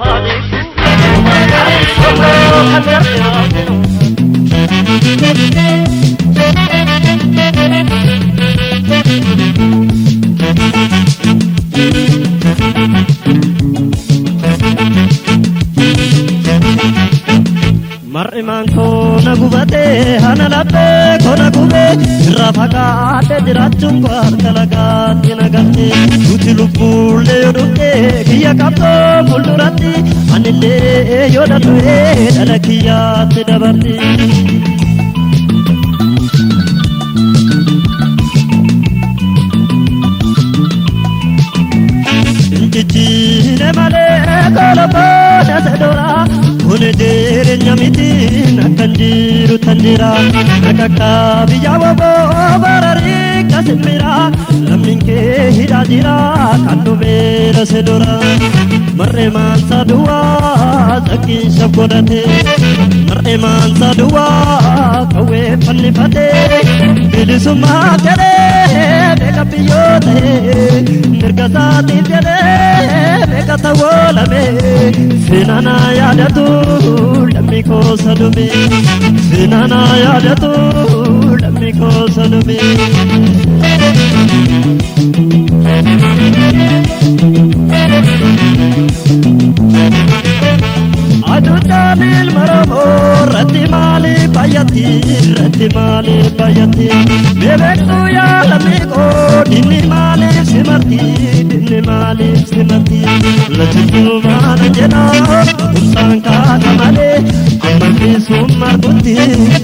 Come Mar'imaan koona gubatee hana laphee koona gubee irraa fagaatee jiraachuun koo harka lagaatti nagattee nuti lubbuullee yoo dhuftee kiyya qabdoo fuulduratti anillee yoo dadhu'ee dhala kiyyaatti dabarti. Injijjiine malee koloboo dase dooraa. Kone dere nyamiti nakanjiru tanjira nakaka biya wabo barari kasimira laminke hidajira kanu mera sedora marre mansa dua sakin shakodate marre mansa dua kawe pannifate bilisuma tere beka piyote nirgasati tere beka tawolame sinana yadatu lammi ko salume sinana yadatu lammi ko salume adudalil maramo rati mali bayati bebektu ya lammi ko dinni mali simarti lajitu mana jena usangka kamale amante sumar buti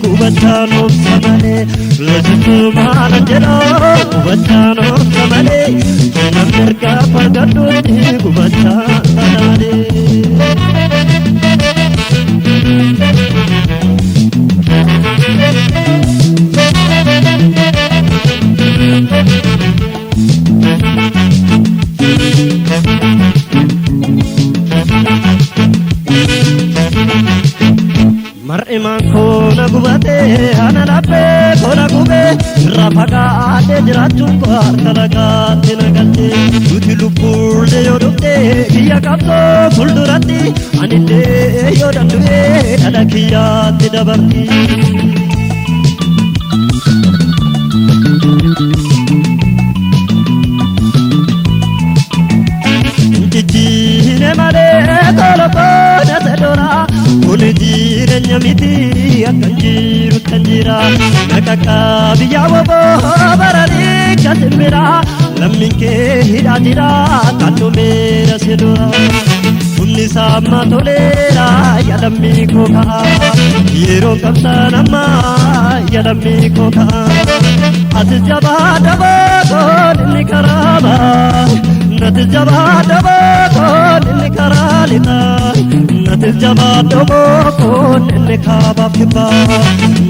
kubachano samale lajitu mana jena kubachano samale namerka pagadu kubachano Mar'imaan koona gubatee hana laphee koona gubee irraa fagaatee jiraachuun koo harka lagaatti nagattee nuti lubbuullee yoo dhuftee kiyya qabdoo fuulduratti anillee yoo dadhu'ee dhala kiyyaatti dabarti. Injijjiine malee koloboo dase dooraa. Kone dere nyamiti akanjiru tanjira nakaka biya wabo barari kasimira laminke hidajira kanu mera sedora kunni sama tolera yalammi ko ka yero kamsanama yalammi ko ka atis jaba daba ko nikaraba natis jaba daba ko nikaralita natis jaba daba ko nikaba kiba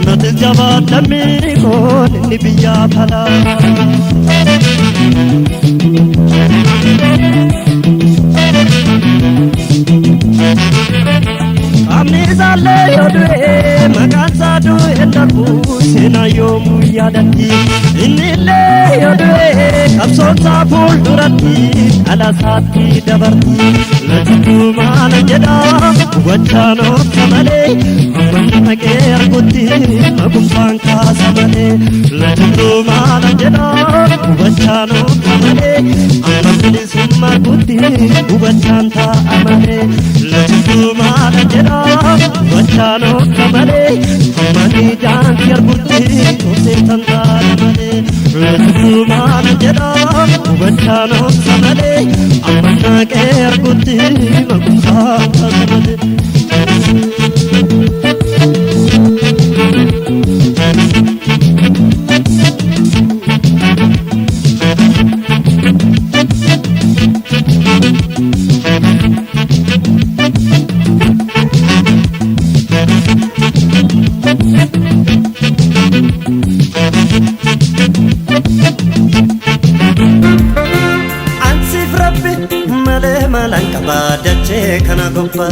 natis jaba dami ko nibiya phala amni zalle yodwe makansa du endabu sena yomu yadati inile yodwe abson sa pul durati ala sati dabarti latu mana jeda wachano samale amman ke arguti magumpan ka samale latu mana jeda wachano samale amman summa guti wachanta amale latu mana jeda wachano samale amman janti arguti ose tanta amale latu mana jeda wachano samale amman ke arguti magumpan ka samale dache kana gompa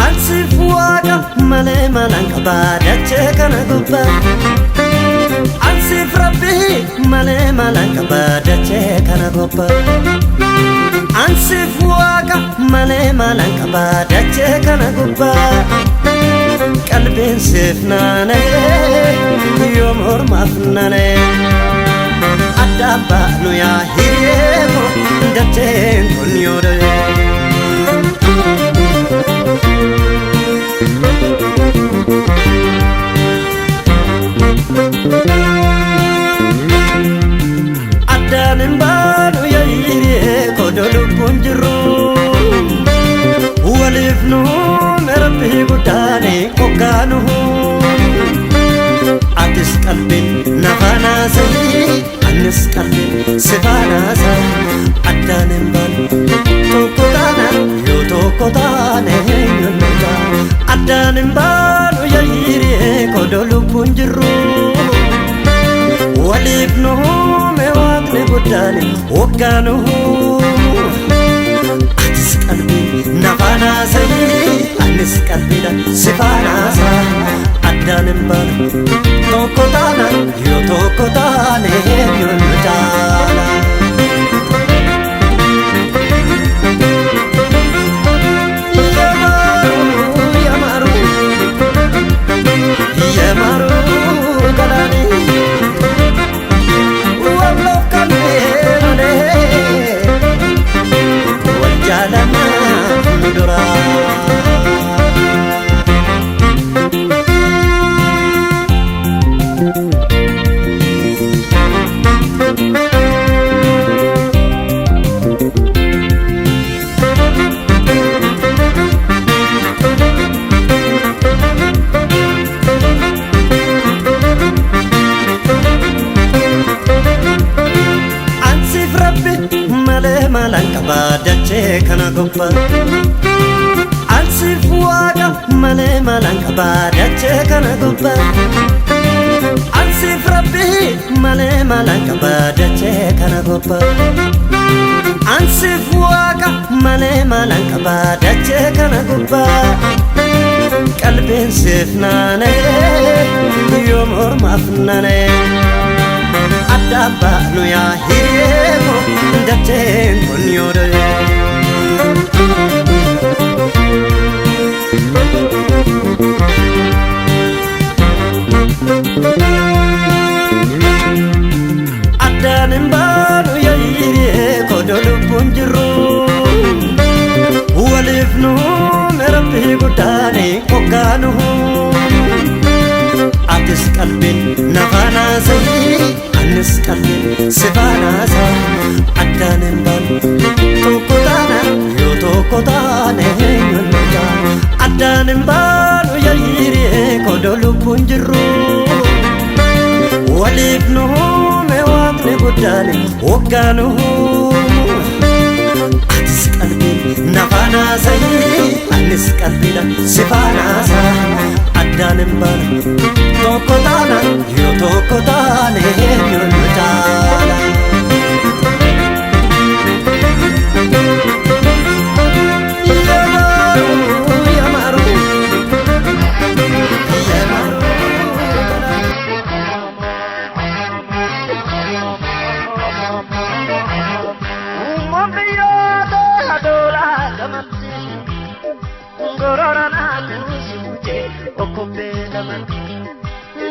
ansif waga male malanka dache kana gompa ansif rabbi male malanka dache kana gompa ansif waga male malankaba dache kana gubba qalbin sifnane yomor mafnane adaba no ya hirego dache konyore adanin banu ya hirego dolu punjuru walifnu merbi gudane kokanu atis qalbin nafana sayi anis qalbin sifana sa adanin banu tokotana yo tokotane yonda adanin banu ya hirego dolu punjuru walifnu mewaqne gudane kokanu nafana sayi anis qalbida sifana sa adanin banu tokotana yo tokotane yonjala yamaru galani wallo kalene wajalana mudura malankaba dache kana gubba ansif waga male malankaba dache kana gubba ansif rabbi male malankaba dache kana gubba ansif waga male malankaba dache kana gubba qalbin sifnane yomor mafnane adaba no ya hirego dache konyore adanin banu ya hirego dolu punjuru walifnu merbi gudane kokanu atis qalbin nafana sayi anis qalbin sifana sa adanin banu tokotana yo tokotane yonja adanin banu ya hirego dolu punjuru walifnu mewaqne gudane kokanu atis qalbin nafana sayi anis qalbida sifana sa adanin banu tokotana yo tokotane yonjala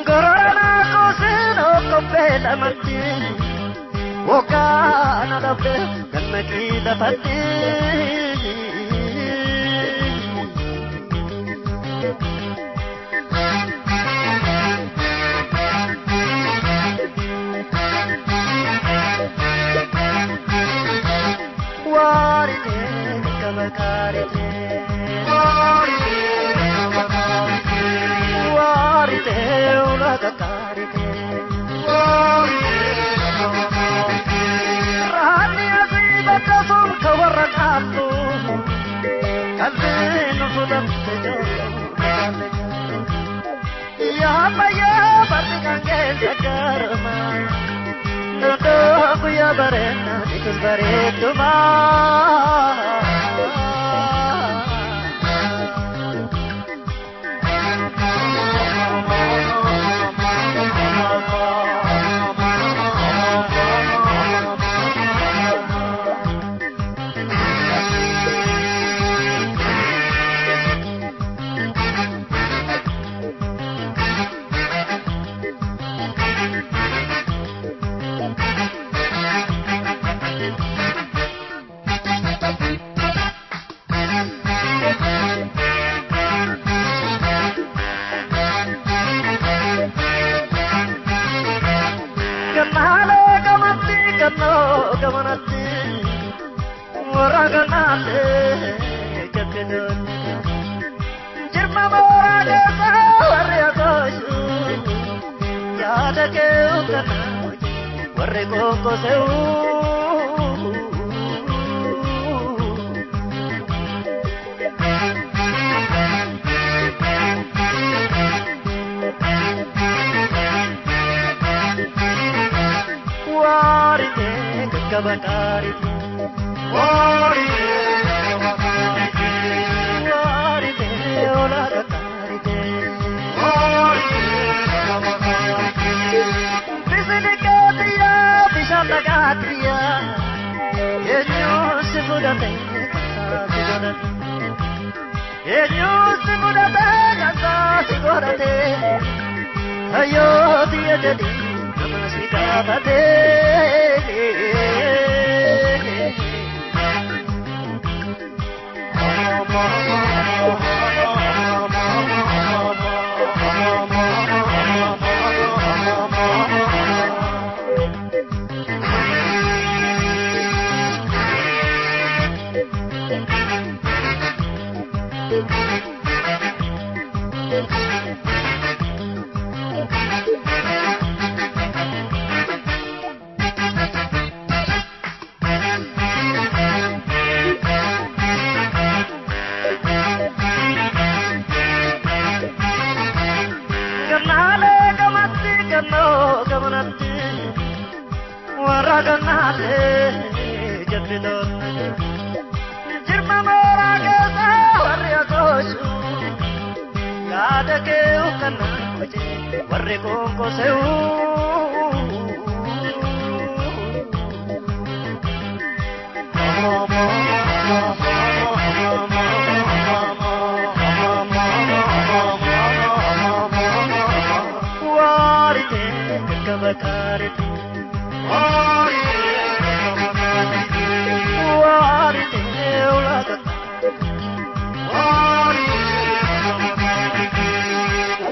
gorana koseno kopela mati wakana labe kanaki dapati warite kamakarite warite ulagakarite rahani aziba kasum kawarakalu kalbinu sudamtejo ya baya bardikange sakarma nodo kuya barena dikus baretuma Oraganale Jepidon Jirma Morade Sawarya Koshu Yada Keukana Warre Koko Seu Warite Kakabakarite Warite Warite Olarakarite Warite Bisidikatiya Bishandagatiya Yenyu Sibudate Kasasi Yenyu Sibudate Kasasi Godate Ayo Diya Jadi Namaskabate Waraganale Jepidon Jirma Morade Sawarya Koshu Yada Keukana Warre Koko Seu Warite Kakabakarite Warite Olarakarite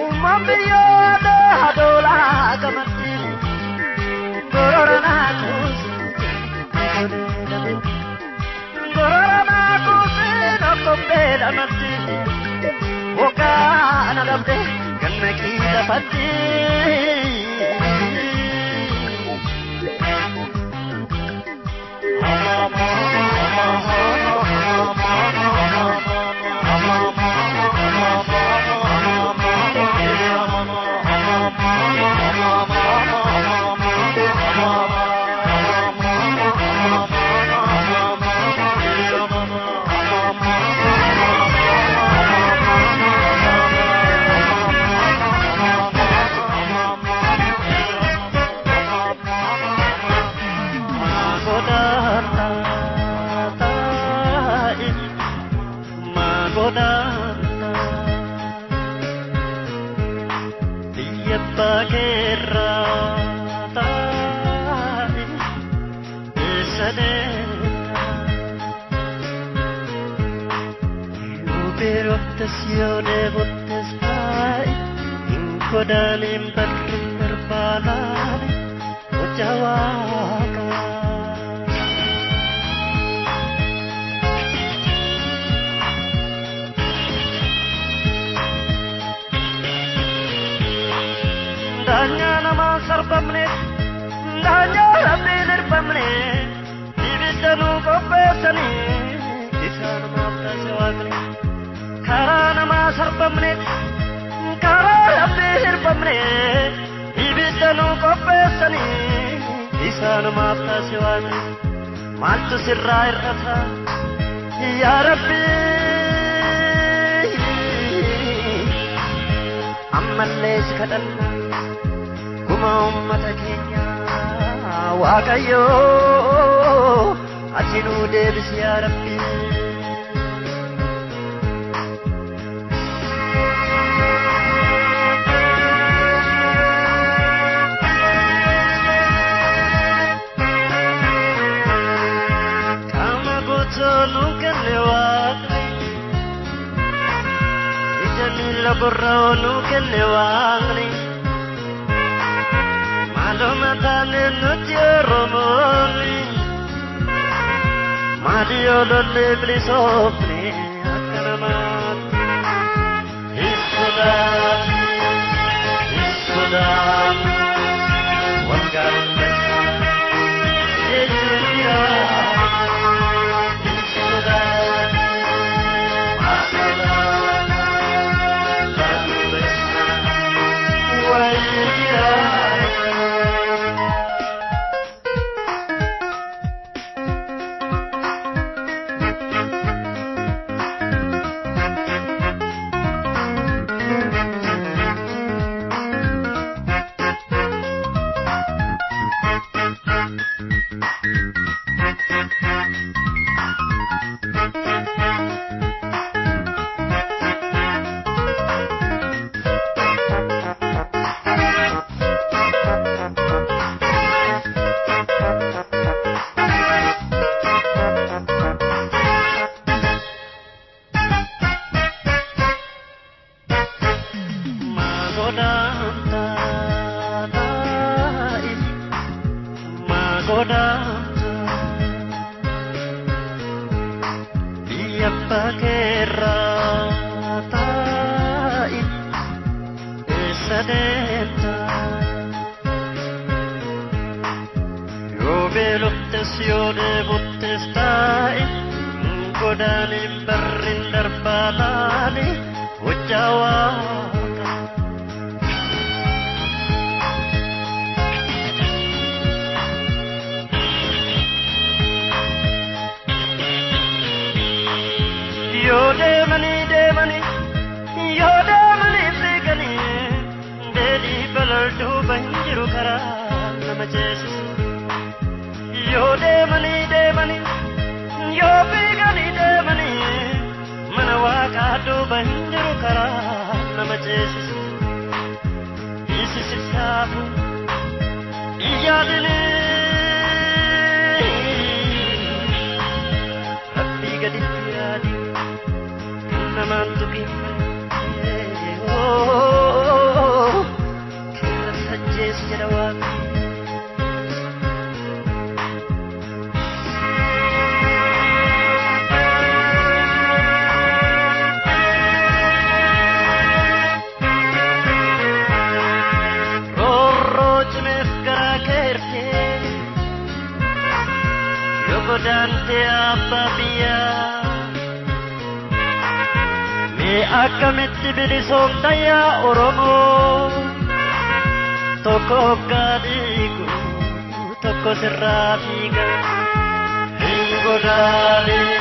Umambiyada Hadola Kamati Gororana Kusi Gororana Kusi Nakombeda Mati Wokana Dabde Ganakida Pati Tasyone bottes pai inkodalim bakrin terbalani ojawaka Danya nama sarpamne Danya rabbi nirpamne Divisanu kopesani Isan mapta sewagni Karana masar pemne, karana behir pemne, ibisanu kopesani, isanu mafta siwani, maltu sirrair kata, ya Rabbi, ammalle sikadana, kuma ummata kenya, waqayyo, atinu debis ya Rabbi. Laborano che ne vangri ma lo matane no ti romoli Mario lolle blisofne akanamat Isudan Wangalas Ejira Isudan Masalah Landes Wajira Dante Ababia Me akkamitti bilisoomta yaa Oromoo Tokko gaadhiigu tokko sirraa fiiga Hin godaanee